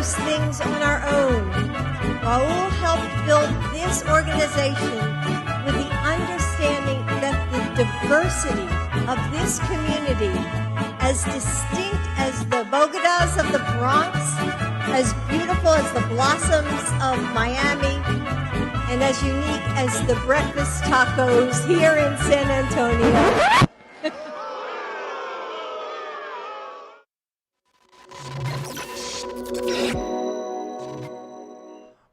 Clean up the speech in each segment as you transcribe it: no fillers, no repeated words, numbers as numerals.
those things on our own. Raul helped build this organization with the understanding that the diversity of this community, as distinct as the Bogotas of the Bronx, as beautiful as the blossoms of Miami, and as unique as the breakfast tacos here in San Antonio.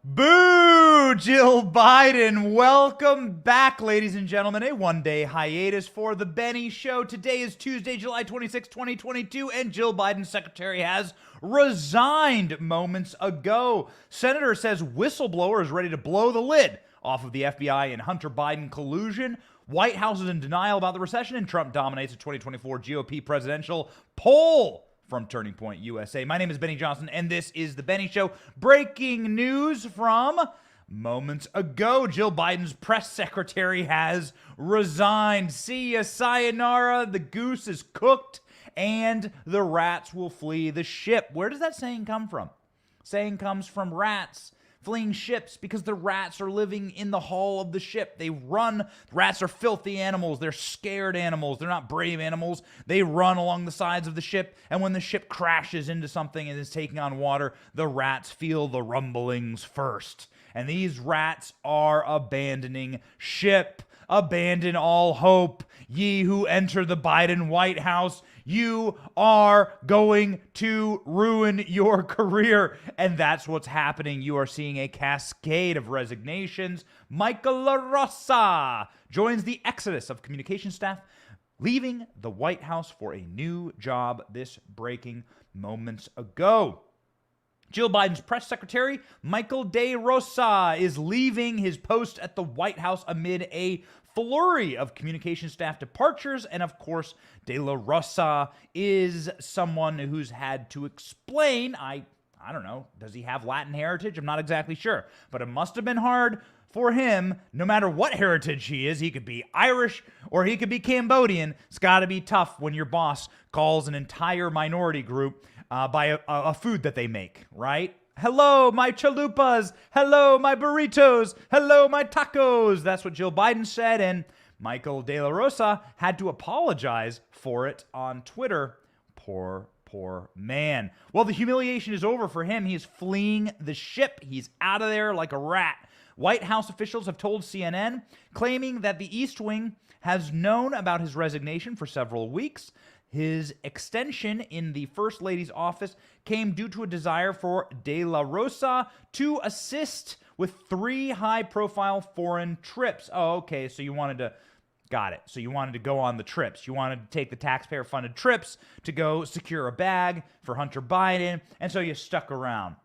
Boo! Jill Biden. Welcome back, ladies and gentlemen. A one-day hiatus for the Benny Show. Today is Tuesday, July 26, 2022, and Jill Biden's secretary has resigned moments ago. Senator says whistleblower is ready to blow the lid off of the FBI and Hunter Biden collusion. White House is in denial about the recession, and Trump dominates the 2024 GOP presidential poll. From Turning Point USA. My name is Benny Johnson, and this is The Benny Show. Breaking news from moments ago. Jill Biden's press secretary has resigned. See ya, sayonara. The goose is cooked, and the rats will flee the ship. Where does that saying come from? Saying comes from rats fleeing ships because the rats are living in the hull of the ship. They run. Rats are filthy animals. They're scared animals. They're not brave animals. They run along the sides of the ship, and when the ship crashes into something and is taking on water, the rats feel the rumblings first. And these rats are abandoning ship. Abandon all hope, ye who enter the Biden White House. You are going to ruin your career. And that's what's happening. You are seeing a cascade of resignations. Michael LaRosa joins the exodus of communication staff, leaving the White House for a new job. This breaking moments ago. Jill Biden's press secretary, Michael De Rosa, is leaving his post at the White House amid a flurry of communication staff departures. And of course, De La Rosa is someone who's had to explain, I don't know, does he have Latin heritage? I'm not exactly sure. But it must have been hard for him, no matter what heritage he is. He could be Irish or he could be Cambodian. It's got to be tough when your boss calls an entire minority group by a food that they make, right? Hello, my chalupas. Hello, my burritos. Hello, my tacos. That's what Jill Biden said, and Michael De La Rosa had to apologize for it on Twitter. Poor man. Well, the humiliation is over for him. He's fleeing the ship. He's out of there like a rat. White House officials have told CNN, claiming that the East Wing has known about his resignation for several weeks. His extension in the First Lady's office came due to a desire for De La Rosa to assist with 3 high-profile foreign trips. Oh, okay, so you wanted to... Got it. So you wanted to go on the trips. You wanted to take the taxpayer-funded trips to go secure a bag for Hunter Biden, and so you stuck around.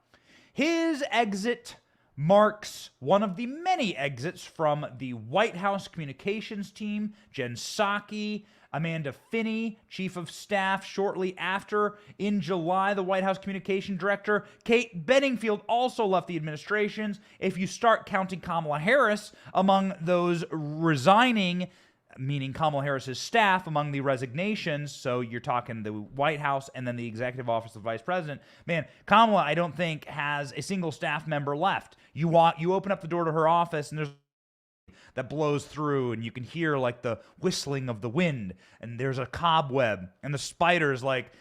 His exit marks one of the many exits from the White House communications team. Jen Psaki, Amanda Finney, chief of staff shortly after. In July, the White House communication director, Kate Bedingfield, also left the administrations. If you start counting Kamala Harris among those resigning, meaning Kamala Harris's staff, among the resignations, so you're talking the White House and then the executive office of vice president, man, Kamala, I don't think, has a single staff member left. You open up the door to her office, and there's that blows through, and you can hear like the whistling of the wind, and there's a cobweb, and the spider's like,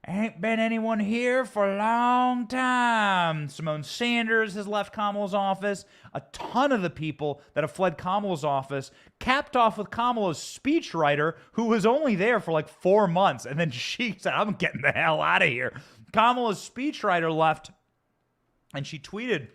ain't been anyone here for a long time. Simone Sanders has left Kamala's office. A ton of the people that have fled Kamala's office, capped off with Kamala's speechwriter, who was only there for like 4 months, and then she said, I'm getting the hell out of here. Kamala's speechwriter left, and she tweeted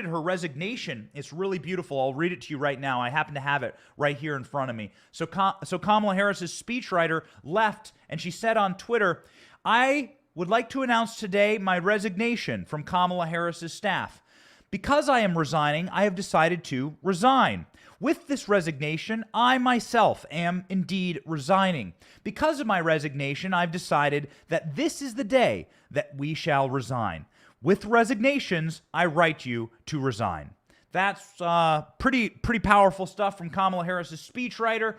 her resignation. It's really beautiful. I'll read it to you right now. I happen to have it right here in front of me. So Kamala Harris's speechwriter left, and she said on Twitter, I would like to announce today my resignation from Kamala Harris's staff. Because I am resigning, I have decided to resign. With this resignation, I myself am indeed resigning. Because of my resignation, I've decided that this is the day that we shall resign. With resignations, I write you to resign. That's pretty powerful stuff from Kamala Harris's speechwriter.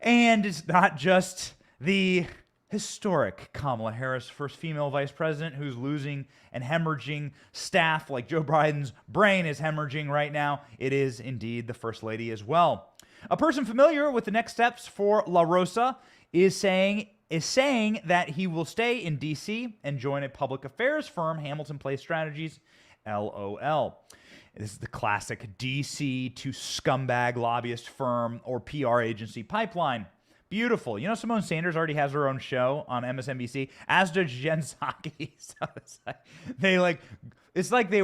And it's not just the historic Kamala Harris, first female vice president who's losing and hemorrhaging staff like Joe Biden's brain is hemorrhaging right now. It is indeed the first lady as well. A person familiar with the next steps for La Rosa is saying that he will stay in D.C. and join a public affairs firm, Hamilton Place Strategies, LOL. This is the classic D.C. to scumbag lobbyist firm or PR agency pipeline. Beautiful. You know, Simone Sanders already has her own show on MSNBC, as does Jen Psaki. So it's like they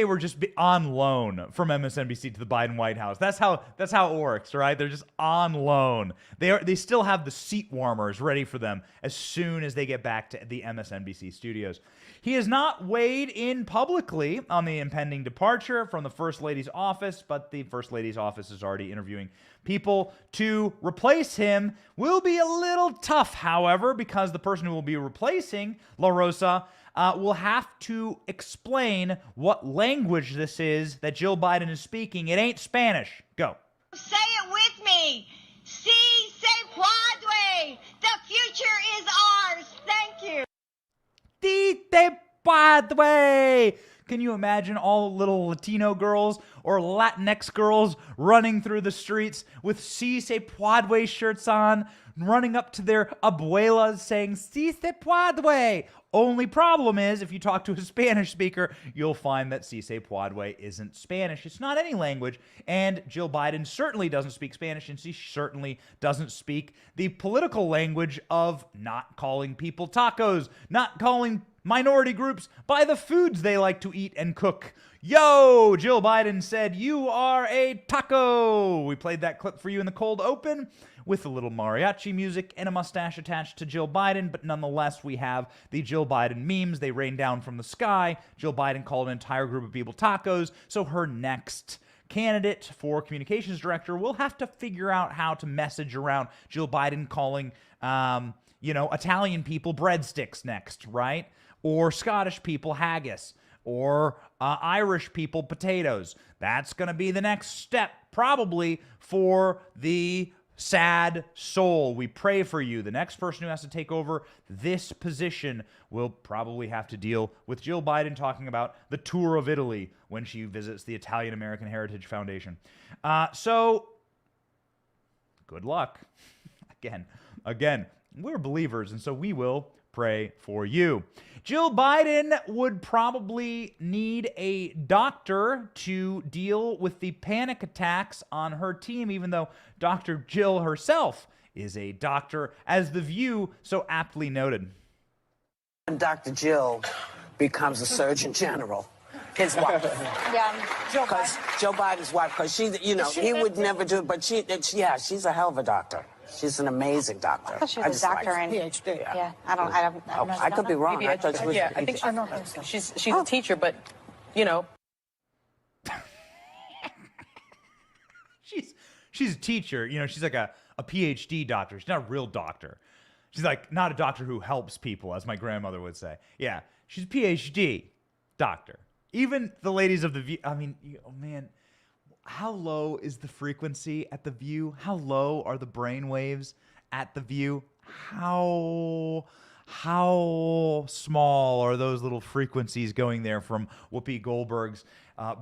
were just on loan from MSNBC to the Biden White House. That's how it works, right? They're just on loan. They still have the seat warmers ready for them as soon as they get back to the MSNBC studios. He has not weighed in publicly on the impending departure from the First Lady's office, but the First Lady's office is already interviewing people to replace him. Will be a little tough, however, because the person who will be replacing La Rosa will have to explain what language this is that Jill Biden is speaking. It ain't Spanish. Go. Say it with me. Si se puede. The future is ours. Thank you. Si se puede. Can you imagine all little Latino girls or Latinx girls running through the streets with Si se puede shirts on, running up to their abuelas saying, Si se puede. Only problem is, if you talk to a Spanish speaker, you'll find that Si se puede isn't Spanish. It's not any language, and Jill Biden certainly doesn't speak Spanish, and she certainly doesn't speak the political language of not calling people tacos, not calling minority groups by the foods they like to eat and cook. Yo, Jill Biden said, "You are a taco." We played that clip for you in the cold open with a little mariachi music and a mustache attached to Jill Biden, but nonetheless, we have the Jill Biden memes. They rain down from the sky. Jill Biden called an entire group of people tacos, so her next candidate for communications director will have to figure out how to message around Jill Biden calling, Italian people breadsticks next, right? Or Scottish people haggis, or Irish people potatoes. That's going to be the next step, probably, for the sad soul. We pray for you. The next person who has to take over this position will probably have to deal with Jill Biden talking about the tour of Italy when she visits the Italian American Heritage Foundation. So, good luck. Again, we're believers, and so we will pray for you. Jill Biden would probably need a doctor to deal with the panic attacks on her team, even though Dr. Jill herself is a doctor, as The View so aptly noted. When Dr. Jill becomes a Surgeon General, his wife. Yeah. Because Joe Biden's wife, because he would never do it, but she's a hell of a doctor. She's an amazing doctor. I thought she was a doctor and PhD. Yeah, I don't. I could be wrong. I thought she was. I think she's a teacher, but she's a teacher. She's like a PhD doctor. She's not a real doctor. She's like not a doctor who helps people, as my grandmother would say. Yeah, she's a PhD doctor. Even the ladies of The View. I mean, man. How low is the frequency at The View? How low are the brain waves at The View? How small are those little frequencies going there from Whoopi Goldberg's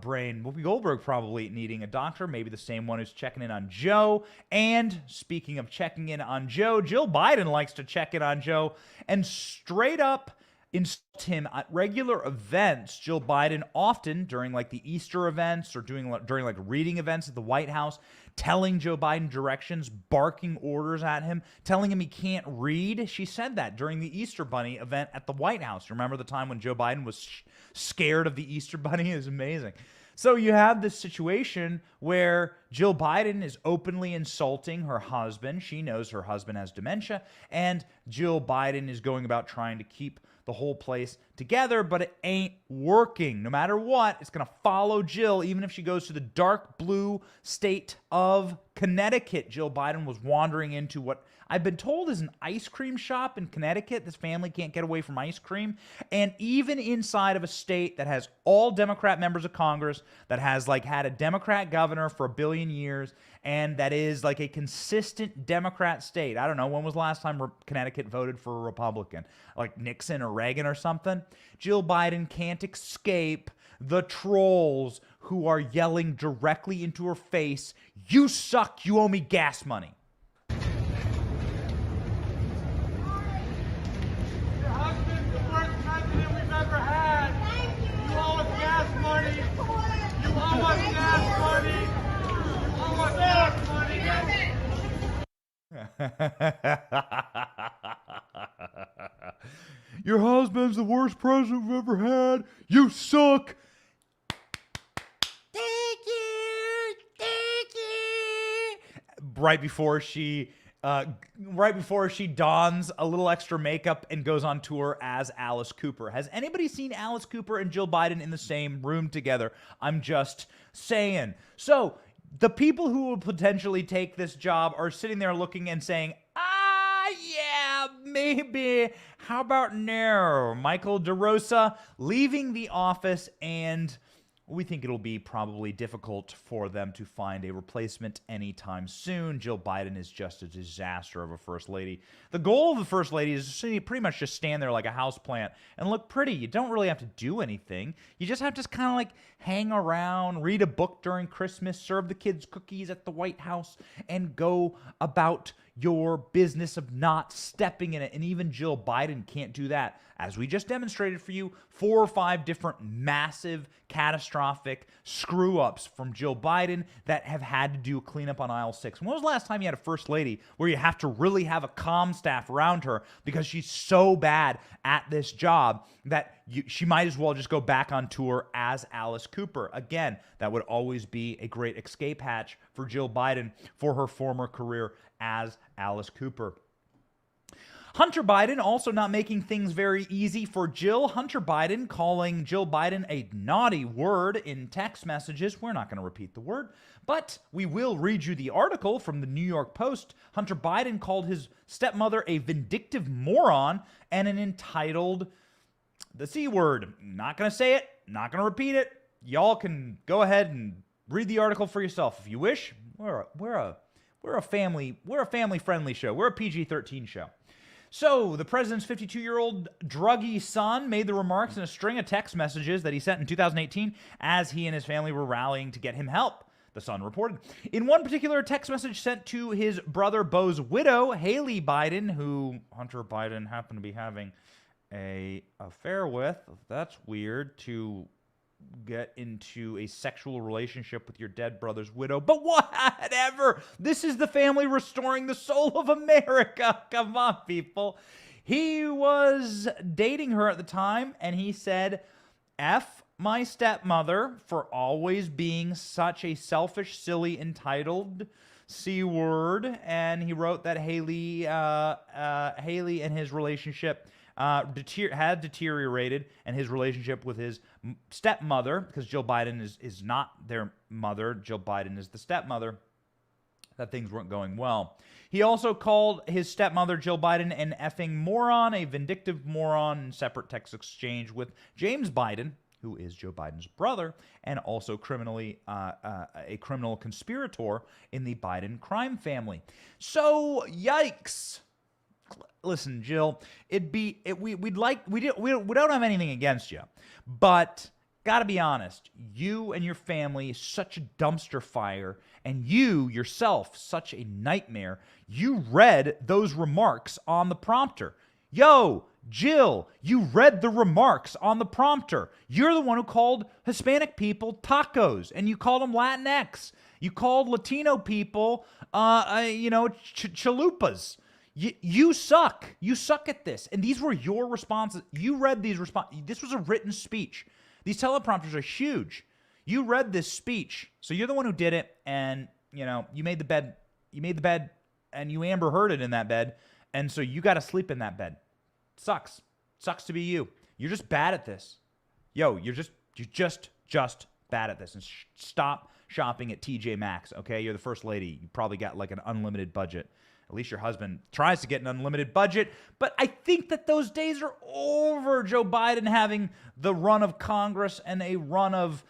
brain? Whoopi Goldberg probably needing a doctor, maybe the same one who's checking in on Joe. And speaking of checking in on Joe, Jill Biden likes to check in on Joe and straight up insult him at regular events. Jill Biden often during like the Easter events or during like reading events at the White House, telling Joe Biden directions, barking orders at him, telling him he can't read. She said that during the Easter Bunny event at the White House. Remember the time when Joe Biden was scared of the Easter Bunny? It was amazing. So you have this situation where Jill Biden is openly insulting her husband. She knows her husband has dementia, and Jill Biden is going about trying to keep the whole place together, but it ain't working. No matter what, it's going to follow Jill, even if she goes to the dark blue state of Connecticut. Jill Biden was wandering into what I've been told is an ice cream shop in Connecticut. This family can't get away from ice cream. And even inside of a state that has all Democrat members of Congress, that has like had a Democrat governor for 1 billion years, and that is like a consistent Democrat state. I don't know, when was the last time Connecticut voted for a Republican? Like Nixon or Reagan or something? Jill Biden can't escape the trolls who are yelling directly into her face, "You suck, you owe me gas money." Your husband's the worst president we've ever had. You owe us gas money. You owe us gas money. You owe us gas money. Your husband's the worst president we've ever had. You suck. Thank you. Thank you. Right before she dons a little extra makeup and goes on tour as Alice Cooper. Has anybody seen Alice Cooper and Jill Biden in the same room together? I'm just saying. So the people who will potentially take this job are sitting there looking and saying, yeah, maybe. How about no? Michael DeRosa leaving the office, and we think it'll be probably difficult for them to find a replacement anytime soon. Jill Biden is just a disaster of a first lady. The goal of the first lady is to pretty much just stand there like a houseplant and look pretty. You don't really have to do anything. You just have to kind of like hang around, read a book during Christmas, serve the kids cookies at the White House, and go about your business of not stepping in it. And even Jill Biden can't do that. As we just demonstrated for you, 4 or 5 different massive, catastrophic screw-ups from Jill Biden that have had to do a cleanup on aisle 6. When was the last time you had a first lady where you have to really have a comm staff around her because she's so bad at this job that she might as well just go back on tour as Alice Cooper? Again, that would always be a great escape hatch for Jill Biden for her former career as Alice Cooper. Hunter Biden also not making things very easy for Jill. Hunter Biden calling Jill Biden a naughty word in text messages. We're not going to repeat the word, but we will read you the article from the New York Post. Hunter Biden called his stepmother a vindictive moron and an entitled, the C word. Not going to say it, not going to repeat it. Y'all can go ahead and read the article for yourself if you wish. We're a family-friendly show. We're a PG-13 show. So, the president's 52-year-old druggy son made the remarks in a string of text messages that he sent in 2018 as he and his family were rallying to get him help, the Sun reported. In one particular text message sent to his brother Beau's widow, Haley Biden, who Hunter Biden happened to be having an affair with. That's weird to get into a sexual relationship with your dead brother's widow, but whatever. This is the family restoring the soul of America. Come on, people. He was dating her at the time, and he said, F my stepmother for always being such a selfish, silly, entitled C word. And he wrote that Haley and his relationship had deteriorated, and his relationship with his stepmother, because Jill Biden is not their mother, Jill Biden is the stepmother, that things weren't going well. He also called his stepmother, Jill Biden, an effing moron, a vindictive moron, in separate text exchange with James Biden, who is Joe Biden's brother, and also a criminal conspirator in the Biden crime family. So, yikes. Listen, Jill, we don't have anything against you, but gotta be honest, you and your family such a dumpster fire, and you yourself such a nightmare. You read those remarks on the prompter. Yo, Jill, you read the remarks on the prompter. You're the one who called Hispanic people tacos, and you called them Latinx. You called Latino people, chalupas. You suck. You suck at this. And these were your responses. You read these responses. This was a written speech. These teleprompters are huge. You read this speech. So you're the one who did it, and you made the bed. You made the bed, and you Amber Hearded in that bed, and so you got to sleep in that bed. Sucks. Sucks to be you. You're just bad at this. Yo, you're just bad at this. And stop shopping at TJ Maxx, okay? You're the first lady. You probably got like an unlimited budget. at least your husband tries to get an unlimited budget. But I think that those days are over. Joe Biden having the run of Congress and a run of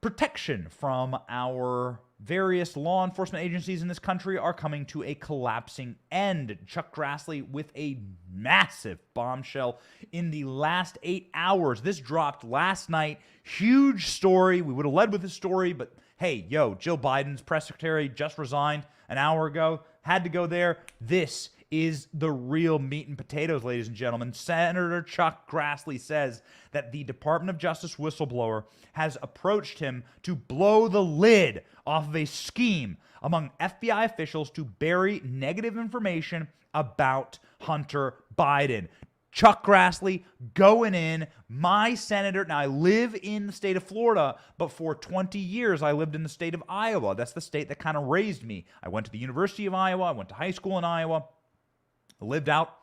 protection from our various law enforcement agencies in this country are coming to a collapsing end. Chuck Grassley with a massive bombshell in the last 8 hours. This dropped last night. Huge story. We would have led with this story, but hey, Jill Biden's press secretary just resigned an hour ago. Had to go there. This is the real meat and potatoes, ladies and gentlemen. Senator Chuck Grassley says that the Department of Justice whistleblower has approached him to blow the lid off of a scheme among FBI officials to bury negative information about Hunter Biden. Chuck Grassley going in, my senator. Now, I live in the state of Florida, but for 20 years, I lived in the state of Iowa. That's the state that kind of raised me. I went to the University of Iowa. I went to high school in Iowa. I lived out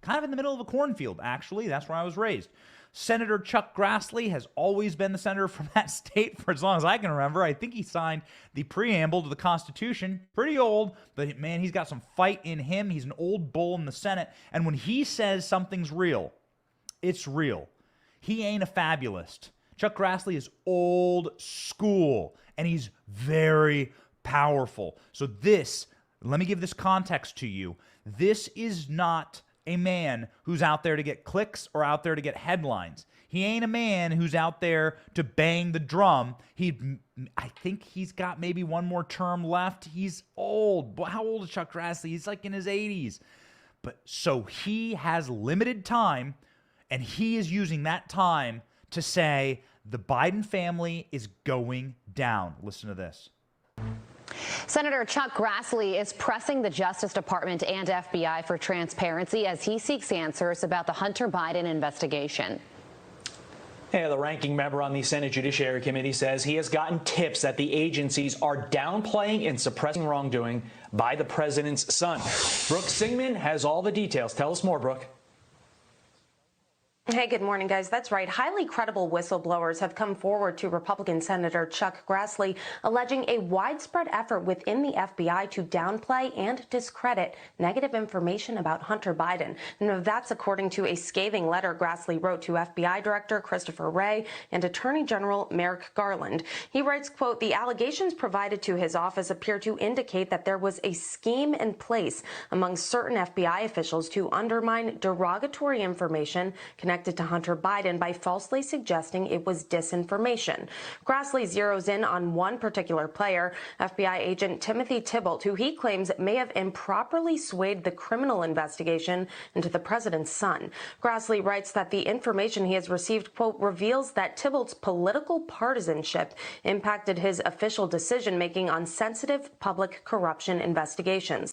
kind of in the middle of a cornfield, actually. That's where I was raised. Senator Chuck Grassley has always been the senator from that state for as long as I can remember. I think he signed the preamble to the Constitution. Pretty old, but man, he's got some fight in him. He's an old bull in the Senate. And when he says something's real, it's real. He ain't a fabulist. Chuck Grassley is old school, and he's very powerful. So let me give this context to you. This is not a man who's out there to get clicks or out there to get headlines. He ain't a man who's out there to bang the drum. I think he's got maybe one more term left. He's old. How old is Chuck Grassley? He's like in his 80s. But so he has limited time, and he is using that time to say the Biden family is going down. Listen to this. Senator Chuck Grassley is pressing the Justice Department and FBI for transparency as he seeks answers about the Hunter Biden investigation. Yeah, the ranking member on the Senate Judiciary Committee says he has gotten tips that the agencies are downplaying and suppressing wrongdoing by the president's son. Brooke Singman has all the details. Tell us more, Brooke. Hey, good morning, guys. That's right. Highly credible whistleblowers have come forward to Republican Senator Chuck Grassley, alleging a widespread effort within the FBI to downplay and discredit negative information about Hunter Biden. Now, that's according to a scathing letter Grassley wrote to FBI Director Christopher Wray and Attorney General Merrick Garland. He writes, quote, "The allegations provided to his office appear to indicate that there was a scheme in place among certain FBI officials to undermine derogatory information connected to Hunter Biden by falsely suggesting it was disinformation." Grassley zeroes in on one particular player, FBI agent Timothy Tybalt, who he claims may have improperly swayed the criminal investigation into the president's son. Grassley writes that the information he has received, quote, reveals that Tybalt's political partisanship impacted his official decision-making on sensitive public corruption investigations.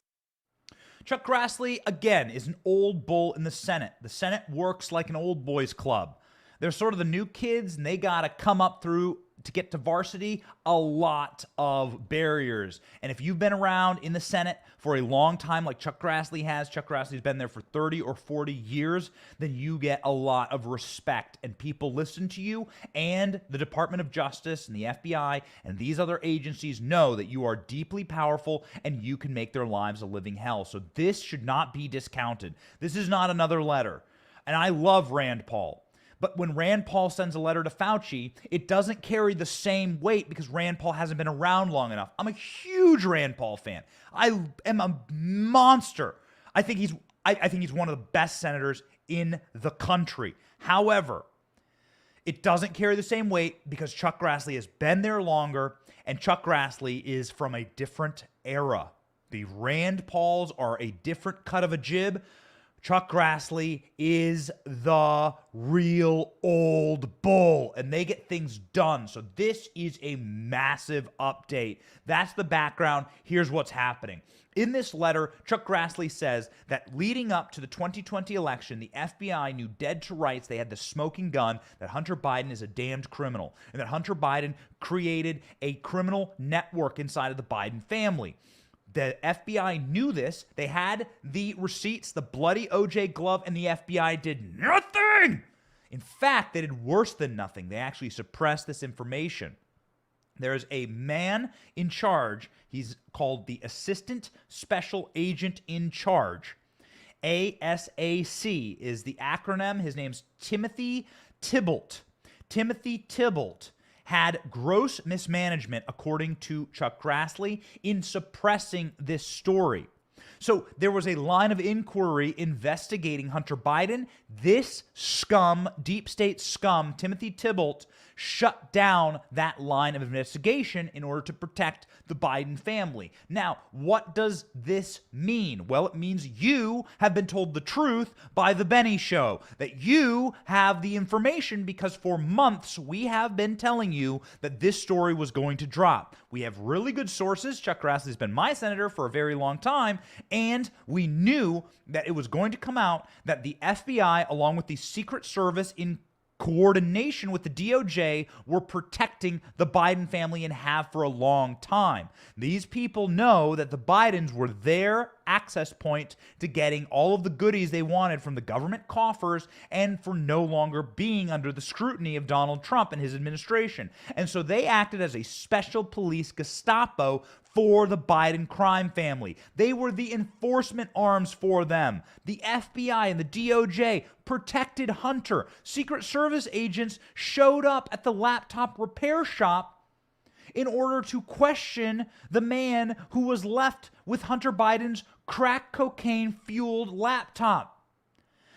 Chuck Grassley, again, is an old bull in the Senate. The Senate works like an old boys club. They're sort of the new kids, and they got to come up through to get to varsity, a lot of barriers. And if you've been around in the Senate for a long time, like Chuck Grassley has, Chuck Grassley's been there for 30 or 40 years, then you get a lot of respect, and people listen to you, and the Department of Justice and the FBI and these other agencies know that you are deeply powerful and you can make their lives a living hell. So this should not be discounted. This is not another letter. And I love Rand Paul. But when Rand Paul sends a letter to Fauci, it doesn't carry the same weight because Rand Paul hasn't been around long enough. I'm a huge Rand Paul fan. I am a monster. I think he's one of the best senators in the country. However, it doesn't carry the same weight because Chuck Grassley has been there longer, and Chuck Grassley is from a different era. The Rand Pauls are a different cut of a jib. Chuck Grassley is the real old bull, and they get things done. So this is a massive update. That's the background. Here's what's happening. In this letter, Chuck Grassley says that leading up to the 2020 election, the FBI knew dead to rights, they had the smoking gun, that Hunter Biden is a damned criminal, and that Hunter Biden created a criminal network inside of the Biden family. The FBI knew this. They had the receipts, the bloody OJ glove, and the FBI did nothing. In fact, they did worse than nothing. They actually suppressed this information. There's a man in charge. He's called the Assistant Special Agent in Charge. ASAC is the acronym. His name's Timothy Tybalt. Timothy Tybalt had gross mismanagement, according to Chuck Grassley, in suppressing this story. So there was a line of inquiry investigating Hunter Biden. This scum, deep state scum, Timothy Tybalt, shut down that line of investigation in order to protect the Biden family. Now, what does this mean? Well, it means you have been told the truth by The Benny Show, that you have the information, because for months we have been telling you that this story was going to drop. We have really good sources. Chuck Grassley's been my senator for a very long time, and we knew that it was going to come out that the FBI, along with the Secret Service in coordination with the DOJ, were protecting the Biden family and have for a long time. These people know that the Bidens were their access point to getting all of the goodies they wanted from the government coffers and for no longer being under the scrutiny of Donald Trump and his administration. And so they acted as a special police Gestapo for the Biden crime family. They were the enforcement arms for them. The FBI and the DOJ protected Hunter. Secret Service agents showed up at the laptop repair shop in order to question the man who was left with Hunter Biden's crack cocaine-fueled laptop.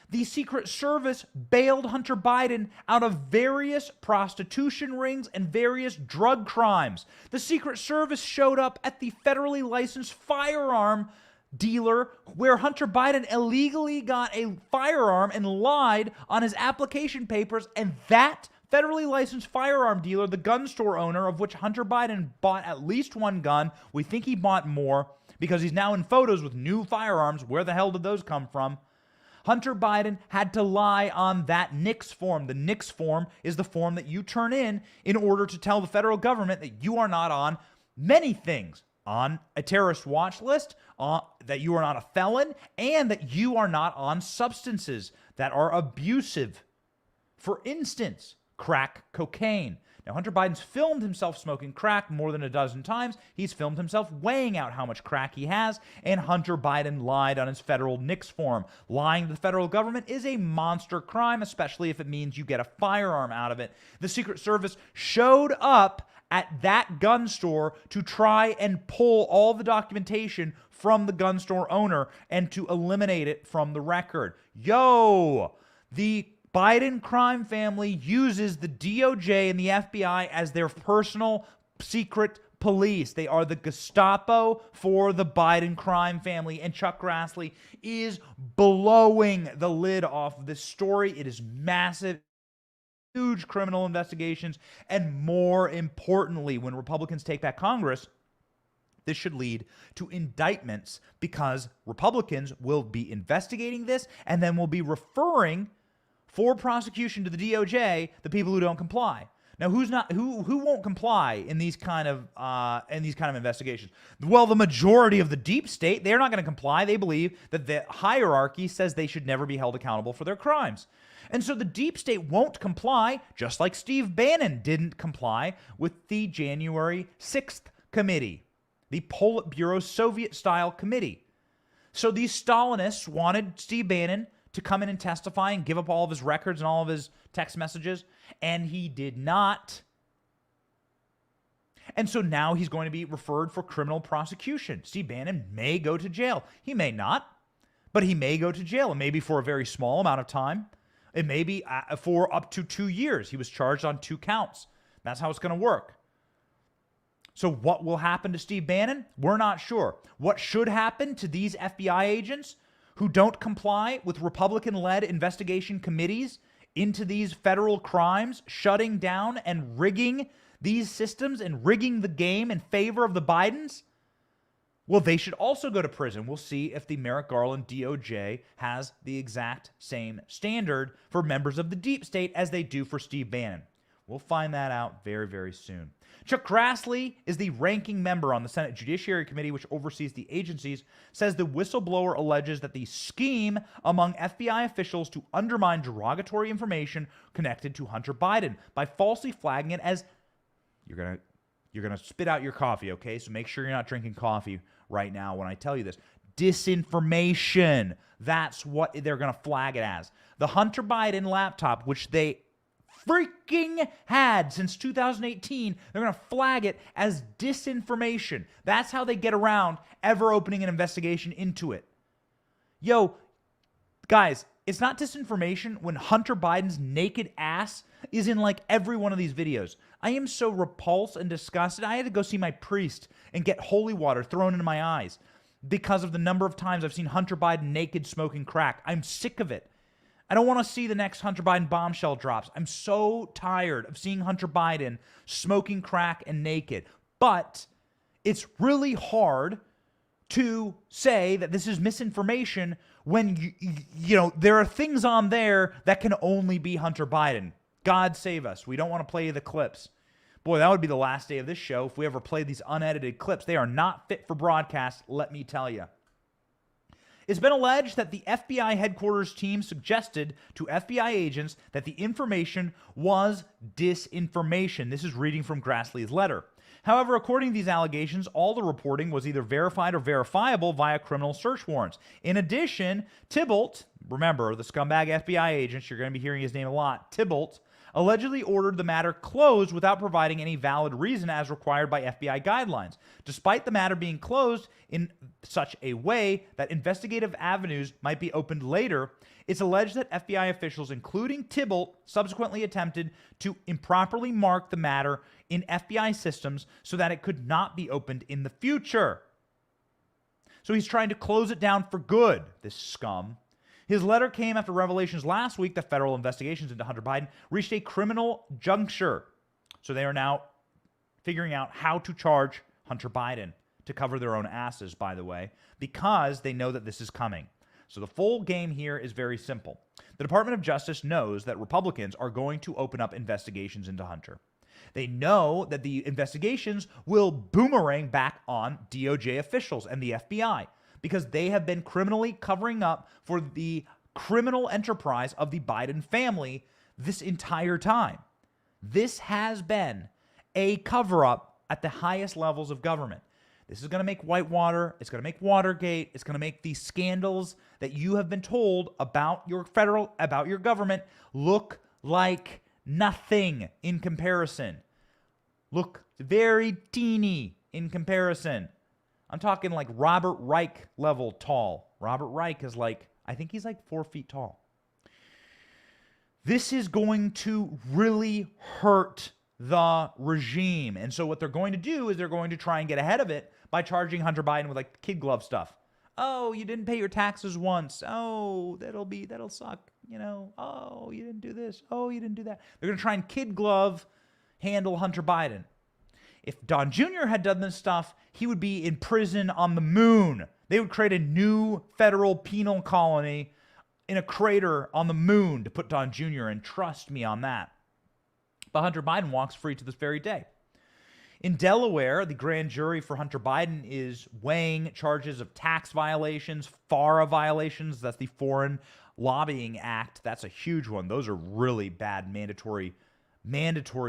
The Secret Service bailed Hunter Biden out of various prostitution rings and various drug crimes. The Secret Service showed up at the federally licensed firearm dealer where Hunter Biden illegally got a firearm and lied on his application papers, and that federally licensed firearm dealer, the gun store owner of which Hunter Biden bought at least one gun, we think he bought more because he's now in photos with new firearms. Where the hell did those come from? Hunter Biden had to lie on that NICS form. The NICS form is the form that you turn in order to tell the federal government that you are not on many things. On a terrorist watch list, that you are not a felon, and that you are not on substances that are abusive. For instance, crack cocaine. Now, Hunter Biden's filmed himself smoking crack more than a dozen times. He's filmed himself weighing out how much crack he has, and Hunter Biden lied on his federal NICS form. Lying to the federal government is a monster crime, especially if it means you get a firearm out of it. The Secret Service showed up at that gun store to try and pull all the documentation from the gun store owner and to eliminate it from the record. The Biden crime family uses the DOJ and the FBI as their personal secret police. They are the Gestapo for the Biden crime family, and Chuck Grassley is blowing the lid off of this story. It is massive, huge criminal investigations, and more importantly, when Republicans take back Congress, this should lead to indictments, because Republicans will be investigating this and then will be referring for prosecution to the DOJ the people who don't comply. Now, who won't comply in these kind of investigations? Well, the majority of the deep state, they're not going to comply. They believe that the hierarchy says they should never be held accountable for their crimes. And so the deep state won't comply, just like Steve Bannon didn't comply with the January 6th committee, the Politburo Soviet-style committee. So these Stalinists wanted Steve Bannon to come in and testify and give up all of his records and all of his text messages, and he did not. And so now he's going to be referred for criminal prosecution. Steve Bannon may go to jail. He may not, but he may go to jail. It may be for a very small amount of time. It may be for up to 2 years. He was charged on 2 counts. That's how it's going to work. So what will happen to Steve Bannon? We're not sure. What should happen to these FBI agents who don't comply with Republican-led investigation committees into these federal crimes, shutting down and rigging these systems and rigging the game in favor of the Bidens? Well, they should also go to prison. We'll see if the Merrick Garland DOJ has the exact same standard for members of the deep state as they do for Steve Bannon. We'll find that out very, very soon. Chuck Grassley is the ranking member on the Senate Judiciary Committee, which oversees the agencies, says the whistleblower alleges that the scheme among FBI officials to undermine derogatory information connected to Hunter Biden by falsely flagging it as, you're going to You're going to spit out your coffee, okay? So make sure you're not drinking coffee right now when I tell you this. Disinformation. That's what they're going to flag it as. The Hunter Biden laptop, which they freaking had since 2018, they're going to flag it as disinformation. That's how they get around ever opening an investigation into it. Yo, guys, it's not disinformation when Hunter Biden's naked ass is in like every one of these videos. I am so repulsed and disgusted. I had to go see my priest and get holy water thrown into my eyes because of the number of times I've seen Hunter Biden naked smoking crack. I'm sick of it. I don't want to see the next Hunter Biden bombshell drops. I'm so tired of seeing Hunter Biden smoking crack and naked. But it's really hard to say that this is misinformation when, you know, there are things on there that can only be Hunter Biden. God save us. We don't want to play the clips. Boy, that would be the last day of this show if we ever played these unedited clips. They are not fit for broadcast, let me tell you. It's been alleged that the FBI headquarters team suggested to FBI agents that the information was disinformation. This is reading from Grassley's letter. However, according to these allegations, all the reporting was either verified or verifiable via criminal search warrants. In addition, Tybalt, remember, the scumbag FBI agent, you're going to be hearing his name a lot, Tybalt, allegedly ordered the matter closed without providing any valid reason as required by FBI guidelines. Despite the matter being closed in such a way that investigative avenues might be opened later, it's alleged that FBI officials, including Tybalt, subsequently attempted to improperly mark the matter in FBI systems so that it could not be opened in the future. So he's trying to close it down for good, this scum. His letter came after revelations last week that federal investigations into Hunter Biden reached a criminal juncture. So they are now figuring out how to charge Hunter Biden to cover their own asses, by the way, because they know that this is coming. So the full game here is very simple. The Department of Justice knows that Republicans are going to open up investigations into Hunter. They know that the investigations will boomerang back on DOJ officials and the FBI, because they have been criminally covering up for the criminal enterprise of the Biden family this entire time. This has been a cover-up at the highest levels of government. This is going to make Whitewater, it's going to make Watergate, it's going to make these scandals that you have been told about your government look like nothing in comparison. Look very teeny in comparison. I'm talking like Robert Reich level tall. Robert Reich is like, I think he's like 4 feet tall. This is going to really hurt the regime. And so what they're going to do is they're going to try and get ahead of it by charging Hunter Biden with like kid glove stuff. Oh, you didn't pay your taxes once. Oh, that'll suck. You know, oh, you didn't do this. Oh, you didn't do that. They're going to try and kid glove handle Hunter Biden. If Don Jr. had done this stuff, he would be in prison on the moon. They would create a new federal penal colony in a crater on the moon to put Don Jr. in. Trust me on that. But Hunter Biden walks free to this very day. In Delaware, the grand jury for Hunter Biden is weighing charges of tax violations, FARA violations. That's the Foreign Lobbying Act. That's a huge one. Those are really bad mandatory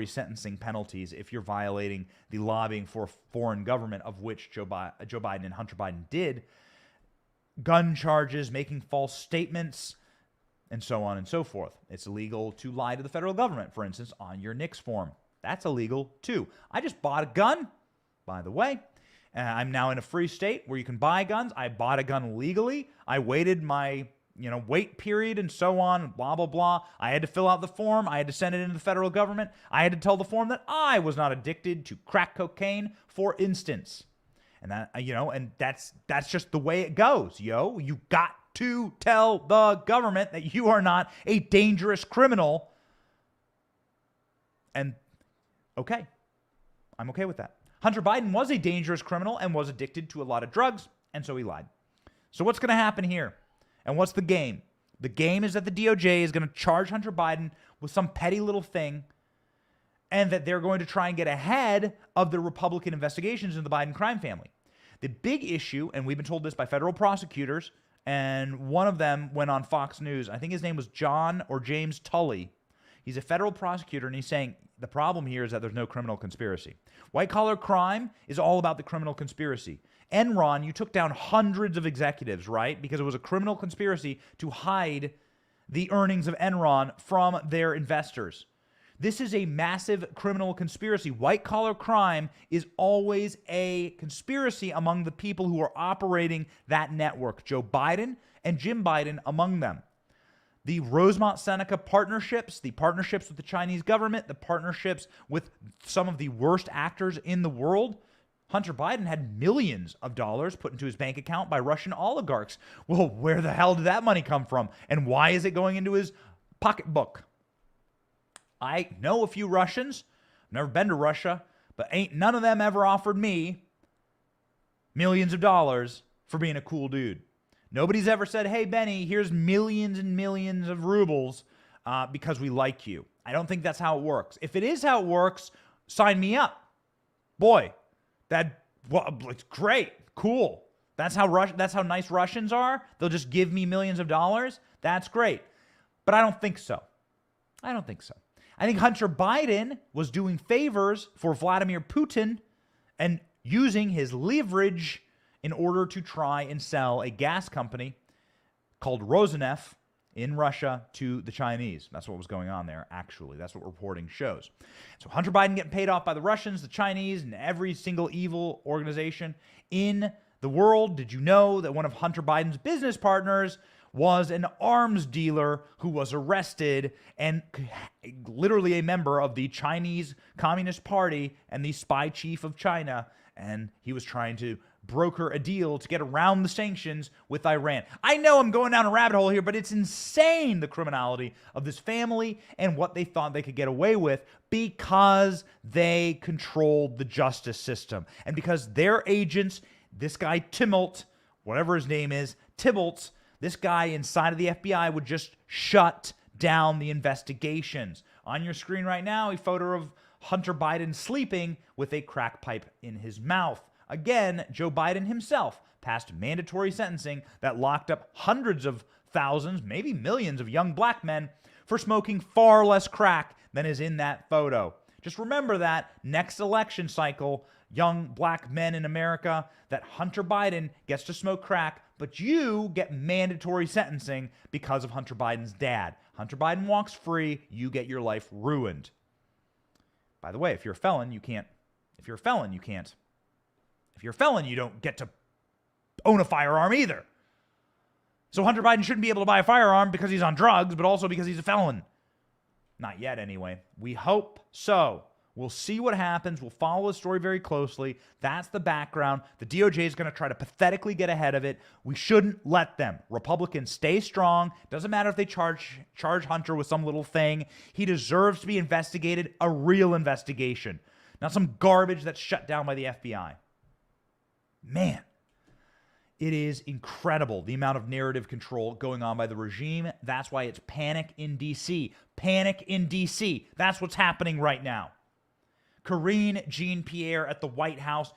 sentencing penalties if you're violating the lobbying for a foreign government, of which Joe Biden and Hunter Biden did. Gun charges, making false statements, and so on and so forth. It's illegal to lie to the federal government, for instance, on your NICS form. That's illegal too. I just bought a gun, by the way. I'm now in a free state where you can buy guns. I bought a gun legally. I waited my wait period and so on, blah, blah, blah. I had to fill out the form. I had to send it into the federal government. I had to tell the form that I was not addicted to crack cocaine, for instance. And that, and that's just the way it goes, yo. You got to tell the government that you are not a dangerous criminal. And okay, I'm okay with that. Hunter Biden was a dangerous criminal and was addicted to a lot of drugs, and so he lied. So what's going to happen here? And what's the game? The game is that the DOJ is going to charge Hunter Biden with some petty little thing, and that they're going to try and get ahead of the Republican investigations into the Biden crime family. The big issue, and we've been told this by federal prosecutors, and one of them went on Fox News. I think his name was John or James Tully. He's a federal prosecutor, and he's saying The problem here is that there's no criminal conspiracy. White-collar crime is all about the criminal conspiracy. Enron, you took down hundreds of executives, right? Because it was a criminal conspiracy to hide the earnings of Enron from their investors. This is a massive criminal conspiracy. White-collar crime is always a conspiracy among the people who are operating that network. Joe Biden and Jim Biden among them. The Rosemont-Seneca partnerships, the partnerships with the Chinese government, the partnerships with some of the worst actors in the world. Hunter Biden had millions of dollars put into his bank account by Russian oligarchs. Well, where the hell did that money come from? And why is it going into his pocketbook? I know a few Russians. I've never been to Russia, but ain't none of them ever offered me millions of dollars for being a cool dude. Nobody's ever said, hey, Benny, here's millions and millions of rubles because we like you. I don't think that's how it works. If it is how it works, sign me up. Boy, it's great. Cool. That's how nice Russians are. They'll just give me millions of dollars. That's great. But I don't think so. I don't think so. I think Hunter Biden was doing favors for Vladimir Putin and using his leverage in order to try and sell a gas company called Rosneft in Russia to the Chinese. That's what was going on there, actually. That's what reporting shows. So Hunter Biden getting paid off by the Russians, the Chinese, and every single evil organization in the world. Did you know that one of Hunter Biden's business partners was an arms dealer who was arrested and literally a member of the Chinese Communist Party and the spy chief of China, and he was trying to broker a deal to get around the sanctions with Iran. I know I'm going down a rabbit hole here, but it's insane, the criminality of this family and what they thought they could get away with because they controlled the justice system. And because their agents, this guy Tybalt, whatever his name is, Tybalt, this guy inside of the FBI would just shut down the investigations. On your screen right now, a photo of Hunter Biden sleeping with a crack pipe in his mouth. Again, Joe Biden himself passed mandatory sentencing that locked up hundreds of thousands, maybe millions of young black men for smoking far less crack than is in that photo. Just remember that next election cycle, young black men in America, that Hunter Biden gets to smoke crack, but you get mandatory sentencing because of Hunter Biden's dad. Hunter Biden walks free, you get your life ruined. By the way, if you're a felon, you can't. If you're a felon, you can't. If you're a felon, you don't get to own a firearm either. So Hunter Biden shouldn't be able to buy a firearm because he's on drugs, but also because he's a felon. Not yet, anyway. We hope so. We'll see what happens. We'll follow the story very closely. That's the background. The DOJ is going to try to pathetically get ahead of it. We shouldn't let them. Republicans, stay strong. Doesn't matter if they charge Hunter with some little thing. He deserves to be investigated, a real investigation, not some garbage that's shut down by the FBI. Man, it is incredible the amount of narrative control going on by the regime. That's why it's panic in D.C. Panic in D.C. That's what's happening right now. Karine Jean-Pierre at the White House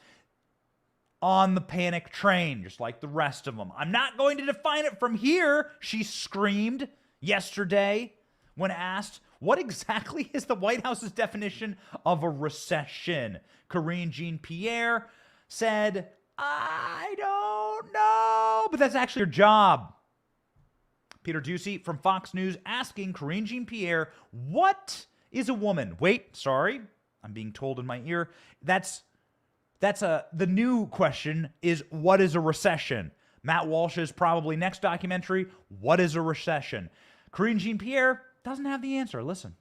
on the panic train, just like the rest of them. I'm not going to define it from here, she screamed yesterday when asked, what exactly is the White House's definition of a recession? Karine Jean-Pierre said, I don't know, but that's actually your job. Peter Doocy from Fox News asking Karine Jean-Pierre, what is a woman? Wait, sorry, I'm being told in my ear. The new question is, what is a recession? Matt Walsh's probably next documentary, what is a recession? Karine Jean-Pierre doesn't have the answer. Listen.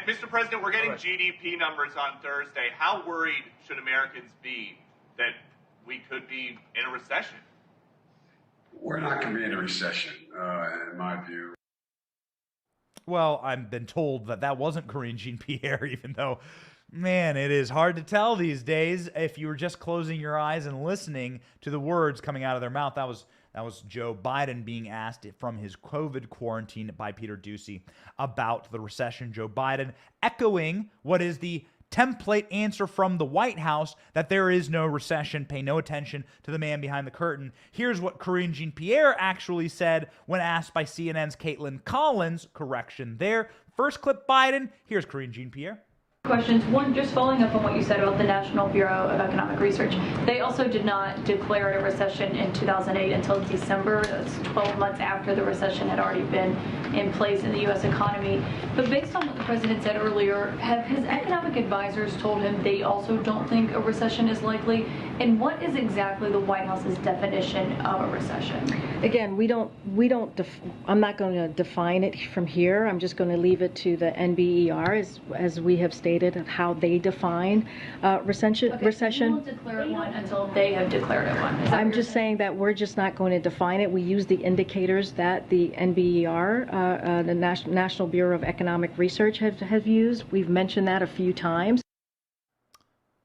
Mr. President, we're getting GDP numbers on Thursday. How worried should Americans be that we could be in a recession? We're not going to be in a recession, in my view. Well, I've been told that wasn't Karine Jean-Pierre, even though, man, it is hard to tell these days. If you were just closing your eyes and listening to the words coming out of their mouth, that was Joe Biden being asked from his COVID quarantine by Peter Doocy about the recession. Joe Biden echoing what is the template answer from the White House, that there is no recession. Pay no attention to the man behind the curtain. Here's what Karine Jean-Pierre actually said when asked by CNN's Caitlin Collins. Correction there. First clip Biden. Here's Karine Jean-Pierre. Questions. One, just following up on what you said about the National Bureau of Economic Research. They also did not declare a recession in 2008 until December. That's 12 months after the recession had already been in place in the U.S. economy. But based on what the president said earlier, have his economic advisors told him they also don't think a recession is likely? And what is exactly the White House's definition of a recession? Again, I'm not going to define it from here. I'm just going to leave it to the NBER as we have stated of how they define recession. Okay, you won't declare one until they have declared it one. I'm just saying that we're just not going to define it. We use the indicators that the NBER, the National Bureau of Economic Research, have used. We've mentioned that a few times.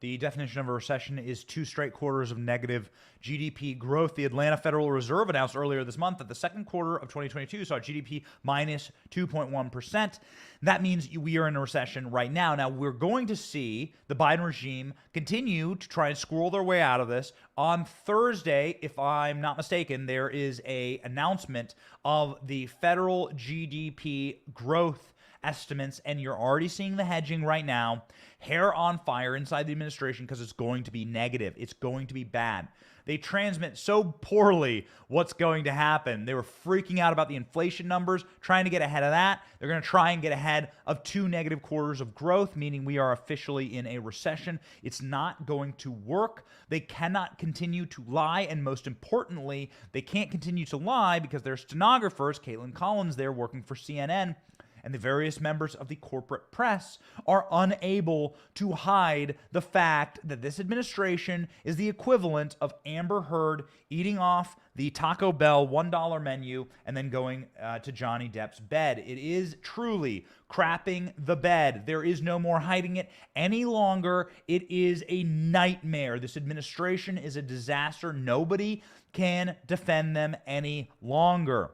The definition of a recession is 2 straight quarters of negative GDP growth. The Atlanta Federal Reserve announced earlier this month that the second quarter of 2022 saw GDP minus 2.1%. That means we are in a recession right now. Now, we're going to see the Biden regime continue to try and squirrel their way out of this. On Thursday, if I'm not mistaken, there is an announcement of the federal GDP growth estimates, and you're already seeing the hedging right now. Hair on fire inside the administration because it's going to be negative. It's going to be bad. They transmit so poorly what's going to happen. They were freaking out about the inflation numbers, trying to get ahead of that. They're going to try and get ahead of 2 negative quarters of growth, meaning we are officially in a recession. It's not going to work. They cannot continue to lie, and most importantly, they can't continue to lie because their stenographers, Caitlin Collins there working for CNN, and the various members of the corporate press are unable to hide the fact that this administration is the equivalent of Amber Heard eating off the Taco Bell $1 menu and then going to Johnny Depp's bed. It is truly crapping the bed. There is no more hiding it any longer. It is a nightmare. This administration is a disaster. Nobody can defend them any longer.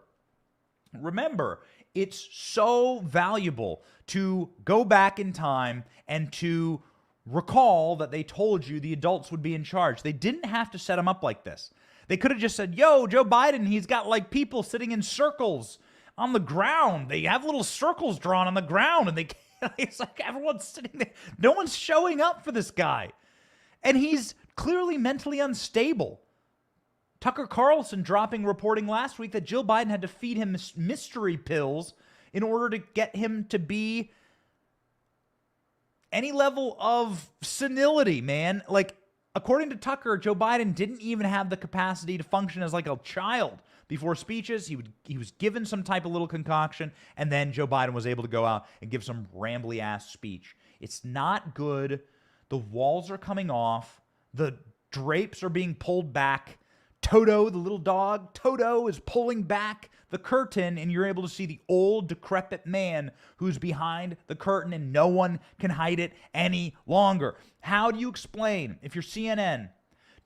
Remember, it's so valuable to go back in time and to recall that they told you the adults would be in charge. They didn't have to set them up like this. They could have just said, yo, Joe Biden, he's got like people sitting in circles on the ground. They have little circles drawn on the ground, and it's like everyone's sitting there. No one's showing up for this guy. And he's clearly mentally unstable. Tucker Carlson reporting last week that Jill Biden had to feed him mystery pills in order to get him to be any level of senility, man. Like, according to Tucker, Joe Biden didn't even have the capacity to function as like a child. Before speeches, he was given some type of little concoction, and then Joe Biden was able to go out and give some rambly-ass speech. It's not good. The walls are coming off. The drapes are being pulled back. Toto, the little dog, Toto is pulling back the curtain, and you're able to see the old, decrepit man who's behind the curtain, and no one can hide it any longer. How do you explain, if you're CNN,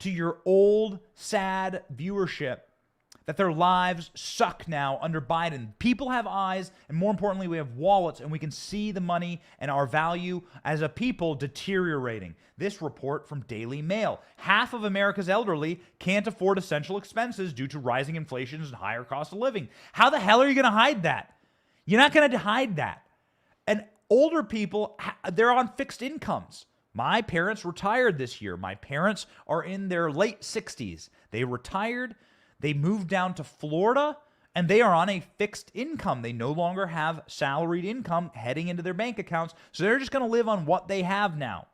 to your old, sad viewership that their lives suck now under Biden? People have eyes, and more importantly, we have wallets, and we can see the money and our value as a people deteriorating. This report from Daily Mail. Half of America's elderly can't afford essential expenses due to rising inflation and higher cost of living. How the hell are you going to hide that? You're not going to hide that. And older people, they're on fixed incomes. My parents retired this year. My parents are in their late 60s. They retired. They moved down to Florida, and they are on a fixed income. They no longer have salaried income heading into their bank accounts, so they're just going to live on what they have now.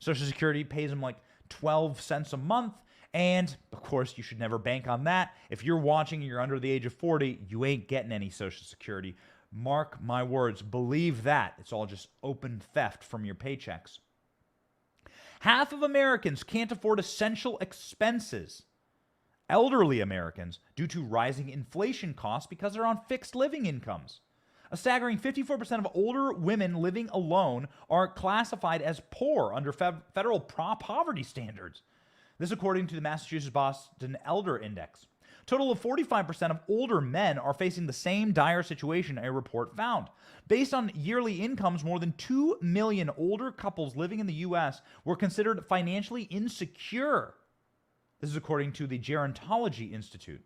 Social Security pays them like 12 cents a month, and of course, you should never bank on that. If you're watching and you're under the age of 40, you ain't getting any Social Security. Mark my words. Believe that. It's all just open theft from your paychecks. Half of Americans can't afford essential expenses. Elderly Americans, due to rising inflation costs because they're on fixed living incomes. A staggering 54% of older women living alone are classified as poor under federal poverty standards. This according to the Massachusetts Boston Elder Index. A total of 45% of older men are facing the same dire situation, a report found. Based on yearly incomes, more than 2 million older couples living in the U.S. were considered financially insecure. This is according to the Gerontology Institute.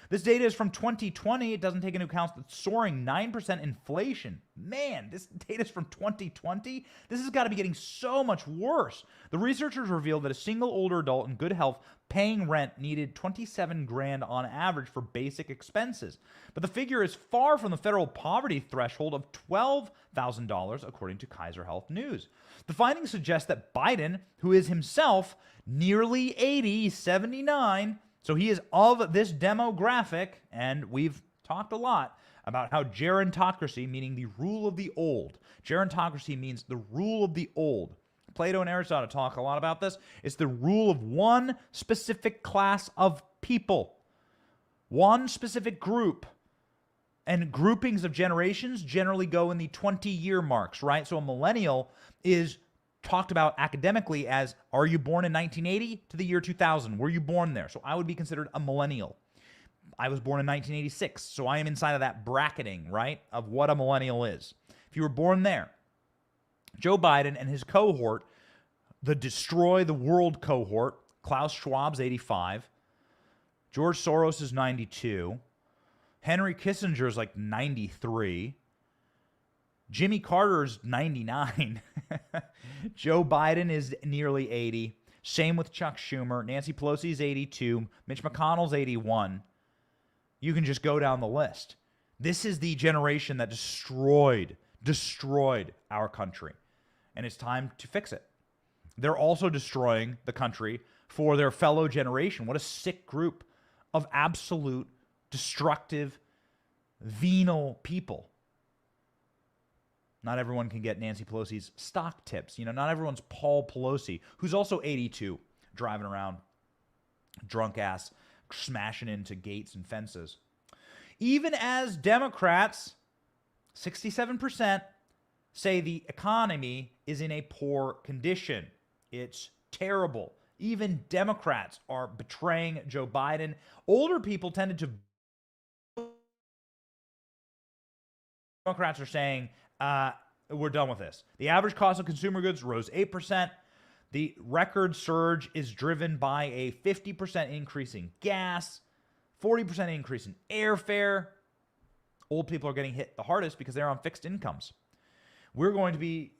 This data is from 2020. It doesn't take into account the soaring 9% inflation. Man, this data is from 2020. This has got to be getting so much worse. The researchers revealed that a single older adult in good health paying rent needed 27 grand on average for basic expenses. But the figure is far from the federal poverty threshold of $12,000, according to Kaiser Health News. The findings suggest that Biden, who is himself nearly 80, 79, so he is of this demographic, and we've talked a lot about how gerontocracy, meaning the rule of the old. Gerontocracy means the rule of the old. Plato and Aristotle talk a lot about this. It's the rule of one specific class of people, one specific group. And groupings of generations generally go in the 20-year marks, right? So a millennial is talked about academically as, are you born in 1980 to the year 2000? Were you born there? So I would be considered a millennial. I was born in 1986, so I am inside of that bracketing, right, of what a millennial is. If you were born there, Joe Biden and his cohort, the Destroy the World cohort, Klaus Schwab's 85, George Soros is 92, Henry Kissinger is like 93, Jimmy Carter's 99, Joe Biden is nearly 80, same with Chuck Schumer, Nancy Pelosi's 82, Mitch McConnell's 81. You can just go down the list. This is the generation that destroyed our country. And it's time to fix it. They're also destroying the country for their fellow generation. What a sick group of absolute destructive, venal people. Not everyone can get Nancy Pelosi's stock tips. Not everyone's Paul Pelosi, who's also 82, driving around drunk ass, smashing into gates and fences. Even as Democrats, 67%, say the economy is in a poor condition. It's terrible. Even Democrats are betraying Joe Biden. Older people tended to... Democrats are saying, we're done with this. The average cost of consumer goods rose 8%. The record surge is driven by a 50% increase in gas, 40% increase in airfare. Old people are getting hit the hardest because they're on fixed incomes. We're going to be,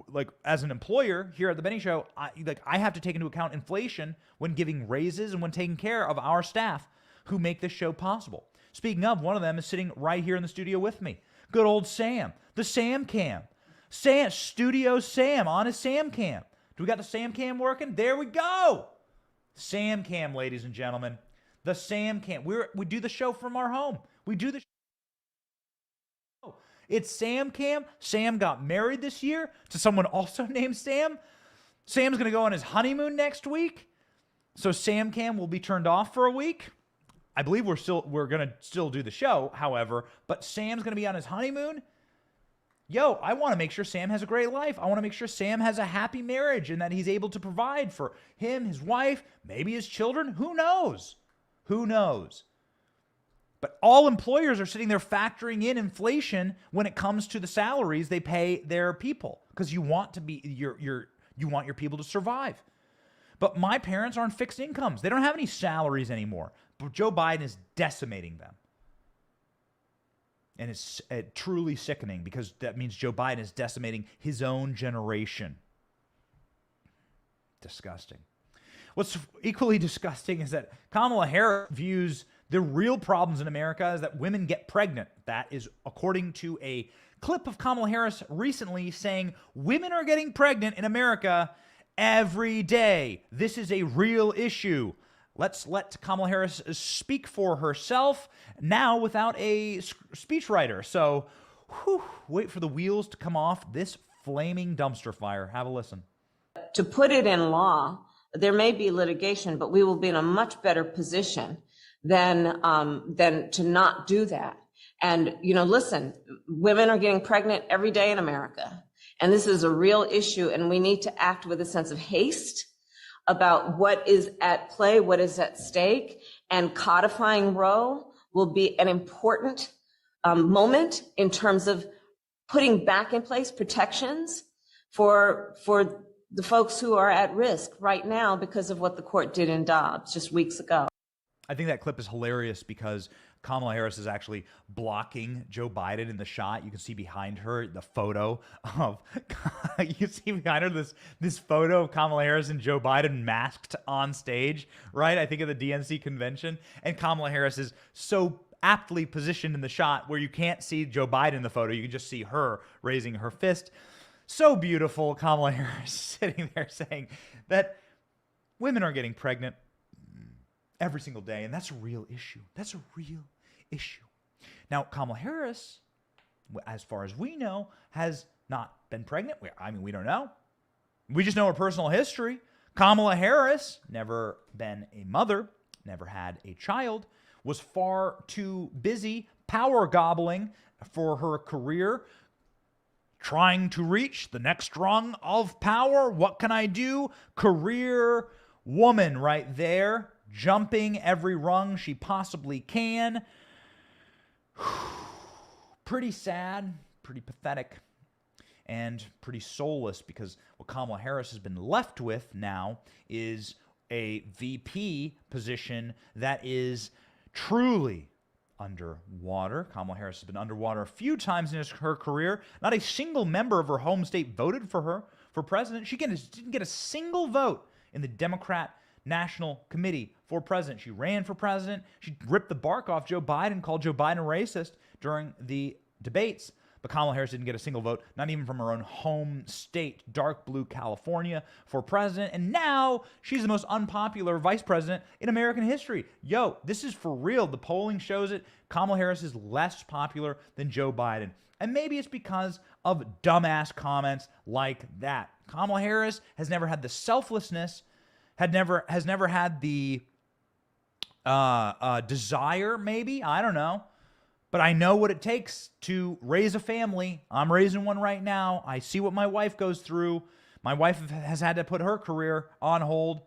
like as an employer here at the Benny Show, I have to take into account inflation when giving raises and when taking care of our staff who make this show possible. Speaking of, one of them is sitting right here in the studio with me. Good old Sam, the Sam Cam. Studio Sam on his Sam Cam. Do we got the Sam Cam working? There we go. Sam Cam, ladies and gentlemen. The Sam Cam. We do the show from our home. We do the show. It's Sam Cam. Sam got married this year to someone also named Sam. Sam's going to go on his honeymoon next week. So Sam Cam will be turned off for a week. I believe we're going to still do the show, however, but Sam's going to be on his honeymoon. Yo, I want to make sure Sam has a great life. I want to make sure Sam has a happy marriage and that he's able to provide for him, his wife, maybe his children. Who knows? Who knows? But all employers are sitting there factoring in inflation when it comes to the salaries they pay their people, because you want your people to survive. But my parents are on fixed incomes. They don't have any salaries anymore. But Joe Biden is decimating them. And it's truly sickening, because that means Joe Biden is decimating his own generation. Disgusting. What's equally disgusting is that Kamala Harris views the real problems in America is that women get pregnant. That is according to a clip of Kamala Harris recently saying women are getting pregnant in America every day. This is a real issue. Let's let Kamala Harris speak for herself now without a speechwriter. So, wait for the wheels to come off this flaming dumpster fire. Have a listen. To put it in law, there may be litigation, but we will be in a much better position than to not do that. And, listen, women are getting pregnant every day in America. And this is a real issue, and we need to act with a sense of haste about what is at play, what is at stake, and codifying Roe will be an important moment in terms of putting back in place protections for the folks who are at risk right now because of what the court did in Dobbs just weeks ago. I think that clip is hilarious because Kamala Harris is actually blocking Joe Biden in the shot. You can see behind her the photo of you can see behind her this photo of Kamala Harris and Joe Biden masked on stage, right? I think at the DNC convention, and Kamala Harris is so aptly positioned in the shot where you can't see Joe Biden in the photo. You can just see her raising her fist. So beautiful. Kamala Harris sitting there saying that women are getting pregnant every single day, and that's a real issue. That's a real issue. Now, Kamala Harris, as far as we know, has not been pregnant. We don't know. We just know her personal history. Kamala Harris, never been a mother, never had a child, was far too busy power gobbling for her career, trying to reach the next rung of power. What can I do? Career woman right there, jumping every rung she possibly can. Pretty sad, pretty pathetic, and pretty soulless, because what Kamala Harris has been left with now is a VP position that is truly underwater. Kamala Harris has been underwater a few times in her career. Not a single member of her home state voted for her for president. She didn't get a single vote in the Democrat National Committee for president. She ran for president. She ripped the bark off Joe Biden, called Joe Biden racist during the debates. But Kamala Harris didn't get a single vote, not even from her own home state, dark blue California, for president. And now she's the most unpopular vice president in American history. Yo, this is for real. The polling shows it. Kamala Harris is less popular than Joe Biden. And maybe it's because of dumbass comments like that. Kamala Harris has never had the selflessness, has never had the desire, maybe, I don't know. But I know what it takes to raise a family. I'm raising one right now. I see what my wife goes through. My wife has had to put her career on hold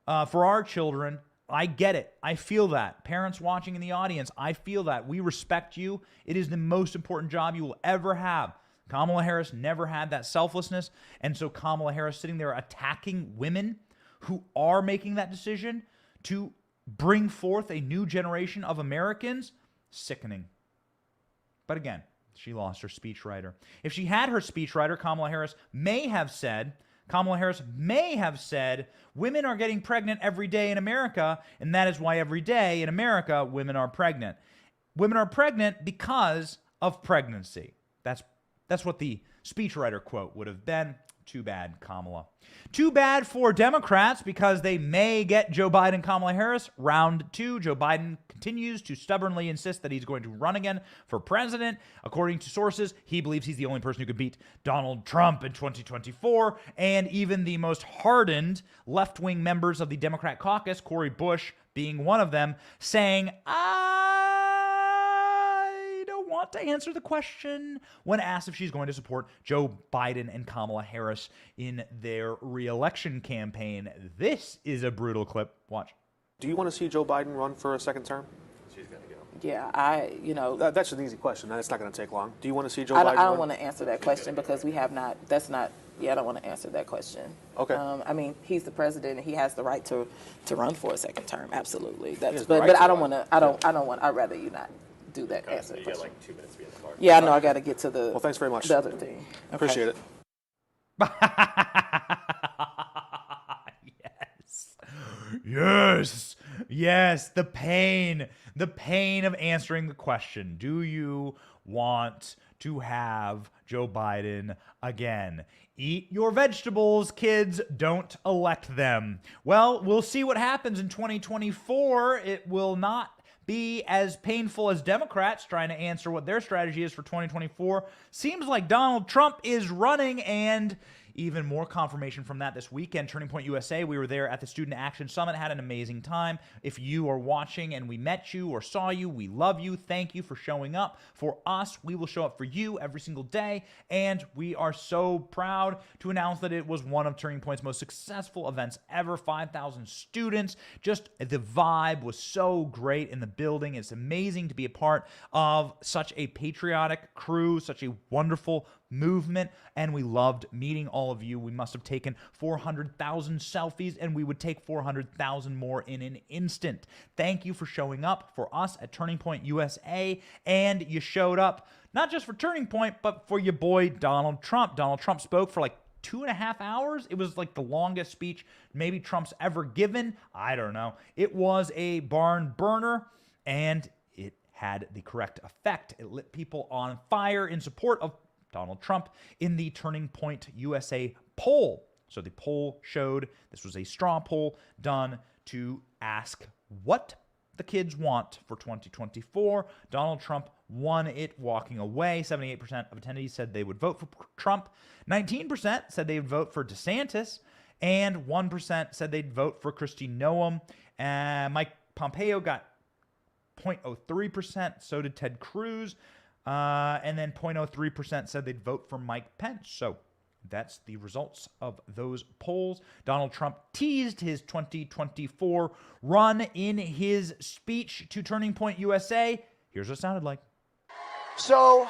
for our children. I get it. I feel that. Parents watching in the audience, I feel that. We respect you. It is the most important job you will ever have. Kamala Harris never had that selflessness. And so Kamala Harris sitting there attacking women who are making that decision to bring forth a new generation of Americans, sickening. But again, she lost her speechwriter. If she had her speechwriter, Kamala Harris may have said, women are getting pregnant every day in America, and that is why every day in America, women are pregnant. Women are pregnant because of pregnancy. That's what the speechwriter quote would have been. Too bad, Kamala. Too bad for Democrats, because they may get Joe Biden, Kamala Harris round 2. Joe Biden continues to stubbornly insist that he's going to run again for president. According to sources, he believes he's the only person who could beat Donald Trump in 2024. And even the most hardened left-wing members of the Democrat caucus, Cori Bush being one of them, saying, I don't want to answer the question when asked if she's going to support Joe Biden and Kamala Harris in their re-election campaign. This is a brutal clip. Watch. Do you want to see Joe Biden run for a second term? She's going to go. Yeah, That's an easy question. That's not going to take long. Do you want to see Joe Biden run? I don't want to answer that question because we have not, I don't want to answer that question. Okay. I mean, he's the president and he has the right to run for a second term. Absolutely. But right I don't want to, I'd rather you not do that. Okay, Answer so you the got question. like 2 minutes to be in the car. Yeah, I know. I got to get to the. Well, thanks very much. The other thing. Okay. Appreciate it. Yes, the pain of answering the question. Do you want to have Joe Biden again? Eat your vegetables, kids. Don't elect them. Well, we'll see what happens in 2024. It will not be as painful as Democrats trying to answer what their strategy is for 2024. Seems like Donald Trump is running, and even more confirmation from that this weekend. Turning Point USA, we were there at the Student Action Summit, had an amazing time. If you are watching and we met you or saw you, we love you. Thank you for showing up for us. We will show up for you every single day, and we are so proud to announce that it was one of Turning Point's most successful events ever. 5,000 students. Just the vibe was so great in the building. It's amazing to be a part of such a patriotic crew, such a wonderful movement, and we loved meeting all all of you. We must have taken 400,000 selfies, and we would take 400,000 more in an instant. Thank you for showing up for us at Turning Point USA, and you showed up not just for Turning Point, but for your boy Donald Trump. Donald Trump spoke for like 2.5 hours. It was like the longest speech maybe Trump's ever given. I don't know. It was a barn burner, and it had the correct effect. It lit people on fire in support of Donald Trump in the Turning Point USA poll. So the poll showed this was a straw poll done to ask what the kids want for 2024. Donald Trump won it walking away. 78% of attendees said they would vote for Trump. 19% said they would vote for DeSantis. And 1% said they'd vote for Kristi Noem. Mike Pompeo got 0.03%. So did Ted Cruz. And then 0.03% said they'd vote for Mike Pence. So that's the results of those polls. Donald Trump teased his 2024 run in his speech to Turning Point USA. Here's what it sounded like. So,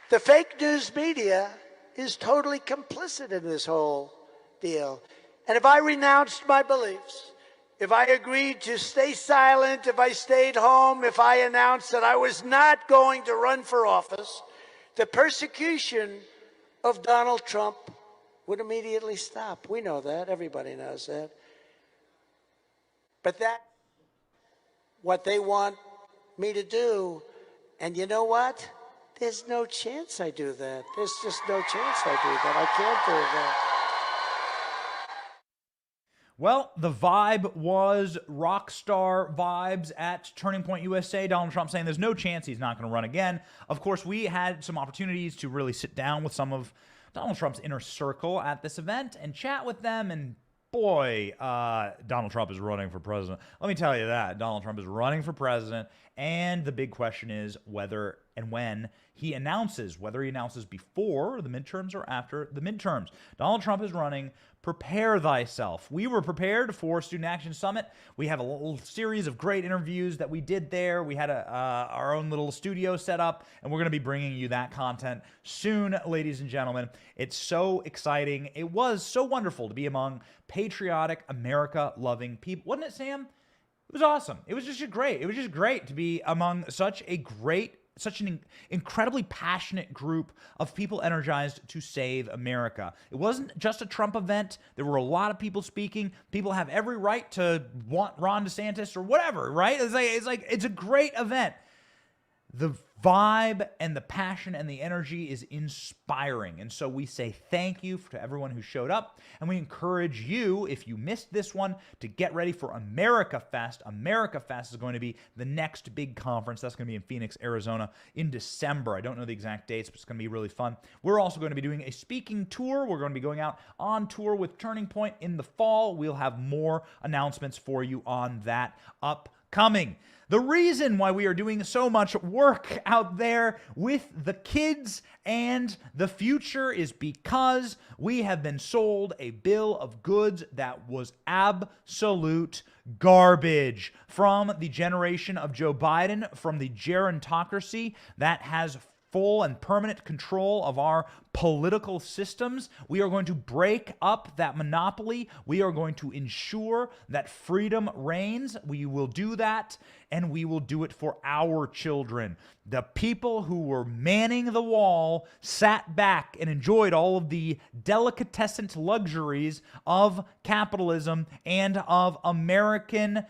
the fake news media is totally complicit in this whole deal. And if I renounced my beliefs, if I agreed to stay silent, if I stayed home, if I announced that I was not going to run for office, the persecution of Donald Trump would immediately stop. We know that. Everybody knows that. But that's what they want me to do. And you know what? There's no chance I do that. There's just no chance I do that. I can't do that. Well, the vibe was rock star vibes at Turning Point USA. Donald Trump saying there's no chance he's not going to run again. Of course, we had some opportunities to really sit down with some of Donald Trump's inner circle at this event and chat with them. And boy, Donald Trump is running for president. Let me tell you that. Donald Trump is running for president. And the big question is whether and when he announces, whether he announces before the midterms or after the midterms. Donald Trump is running. Prepare thyself. We were prepared for Student Action Summit. We have a little series of great interviews that we did there. We had our own little studio set up, and we're going to be bringing you that content soon, ladies and gentlemen. It's so exciting. It was so wonderful to be among patriotic, America-loving people. Wasn't it, Sam? It was awesome. It was just great. It was just great to be among such an incredibly passionate group of people energized to save America. It wasn't just a Trump event. There were a lot of people speaking. People have every right to want Ron DeSantis or whatever, right? It's a great event. The vibe and the passion and the energy is inspiring. And so we say thank you to everyone who showed up. And we encourage you, if you missed this one, to get ready for America Fest. America Fest is going to be the next big conference. That's going to be in Phoenix, Arizona in December. I don't know the exact dates, but it's going to be really fun. We're also going to be doing a speaking tour. We're going to be going out on tour with Turning Point in the fall. We'll have more announcements for you on that upcoming. The reason why we are doing so much work out there with the kids and the future is because we have been sold a bill of goods that was absolute garbage from the generation of Joe Biden, from the gerontocracy that has full and permanent control of our political systems. We are going to break up that monopoly. We are going to ensure that freedom reigns. We will do that, and we will do it for our children. The people who were manning the wall sat back and enjoyed all of the delicatessen luxuries of capitalism and of American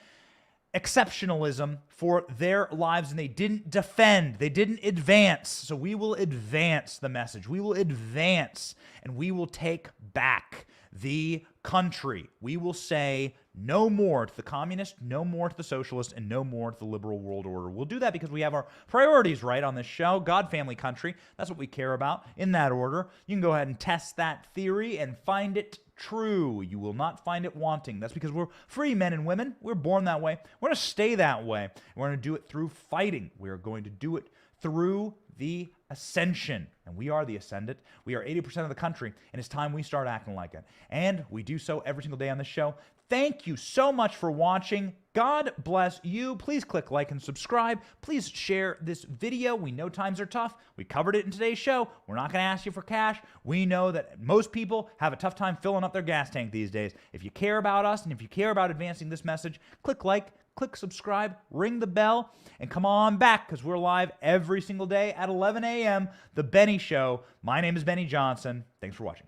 exceptionalism for their lives, and they didn't defend, they didn't advance. So we will advance the message. We will advance, and we will take back the country. We will say no more to the communist, no more to the socialist, and no more to the liberal world order. We'll do that because we have our priorities right on this show. God, family, country. That's what we care about in that order. You can go ahead and test that theory and find it true. You will not find it wanting. That's because we're free men and women. We're born that way. We're going to stay that way. We're going to do it through fighting. We are going to do it through the ascension. And we are the ascendant. We are 80% of the country, and it's time we start acting like it. And we do so every single day on this show. Thank you so much for watching. God bless you. Please click like and subscribe. Please share this video. We know times are tough. We covered it in today's show. We're not going to ask you for cash. We know that most people have a tough time filling up their gas tank these days. If you care about us and if you care about advancing this message, click like, click subscribe, ring the bell, and come on back because we're live every single day at 11 a.m. The Benny Show. My name is Benny Johnson. Thanks for watching.